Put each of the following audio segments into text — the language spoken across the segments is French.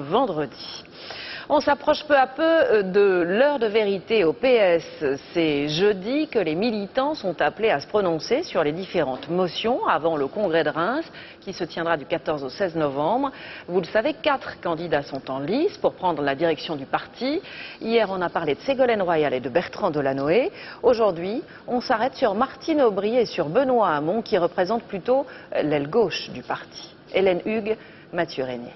vendredi. On s'approche peu à peu de l'heure de vérité au PS. C'est jeudi que les militants sont appelés à se prononcer sur les différentes motions avant le congrès de Reims qui se tiendra du 14 au 16 novembre. Vous le savez, 4 candidats sont en lice pour prendre la direction du parti. Hier, on a parlé de Ségolène Royal et de Bertrand Delanoë. Aujourd'hui, on s'arrête sur Martine Aubry et sur Benoît Hamon qui représentent plutôt l'aile gauche du parti. Hélène Hugues, Mathieu Régnier.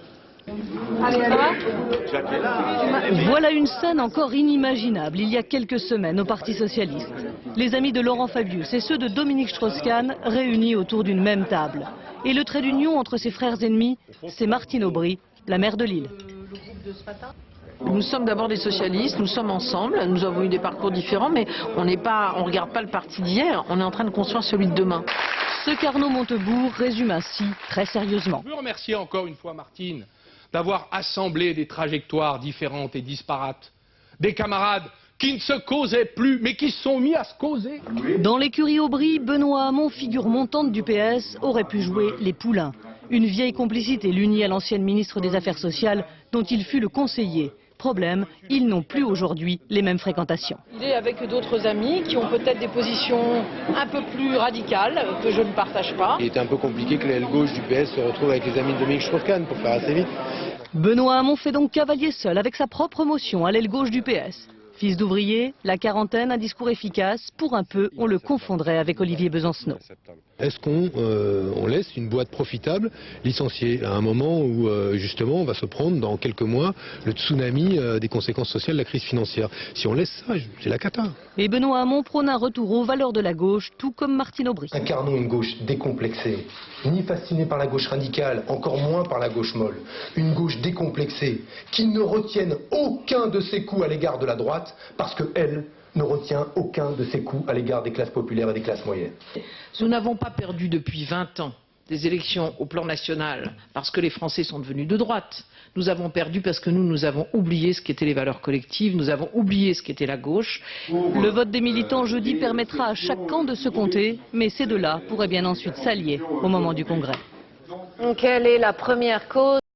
Voilà une scène encore inimaginable il y a quelques semaines au Parti socialiste. Les amis de Laurent Fabius et ceux de Dominique Strauss-Kahn réunis autour d'une même table. Et le trait d'union entre ses frères ennemis, c'est Martine Aubry, la maire de Lille. Nous sommes d'abord des socialistes, nous sommes ensemble, nous avons eu des parcours différents, mais on ne regarde pas le parti d'hier, on est en train de construire celui de demain. Ce qu'Arnaud Montebourg résume ainsi très sérieusement. Je veux remercier encore une fois Martine d'avoir assemblé des trajectoires différentes et disparates. Des camarades qui ne se causaient plus, mais qui se sont mis à se causer. Dans l'écurie Aubry, Benoît Hamon, figure montante du PS, aurait pu jouer les poulains. Une vieille complicité l'unit à l'ancienne ministre des Affaires sociales, dont il fut le conseiller. Problème, ils n'ont plus aujourd'hui les mêmes fréquentations. Il est avec d'autres amis qui ont peut-être des positions un peu plus radicales, que je ne partage pas. Il était un peu compliqué que l'aile gauche du PS se retrouve avec les amis de Dominique Strauss-Kahn, pour faire assez vite. Benoît Hamon fait donc cavalier seul avec sa propre motion à l'aile gauche du PS. Fils d'ouvrier, la quarantaine, un discours efficace. Pour un peu, on le confondrait avec Olivier Besancenot. Est-ce qu'on laisse une boîte profitable licenciée à un moment où justement on va se prendre dans quelques mois le tsunami des conséquences sociales de la crise financière? Si on laisse ça, c'est la cata. Et Benoît Hamon prône un retour aux valeurs de la gauche, tout comme Martine Aubry. Incarnons une gauche décomplexée, ni fascinée par la gauche radicale, encore moins par la gauche molle. Une gauche décomplexée, qui ne retienne aucun de ses coups à l'égard de la droite, parce qu'elle ne retient aucun de ses coups à l'égard des classes populaires et des classes moyennes. Nous n'avons pas perdu depuis 20 ans des élections au plan national parce que les Français sont devenus de droite. Nous avons perdu parce que nous avons oublié ce qu'étaient les valeurs collectives, nous avons oublié ce qu'était la gauche. Le vote des militants jeudi permettra à chaque camp de se compter, mais ces deux-là pourraient bien ensuite s'allier au moment du congrès. Quelle est la première cause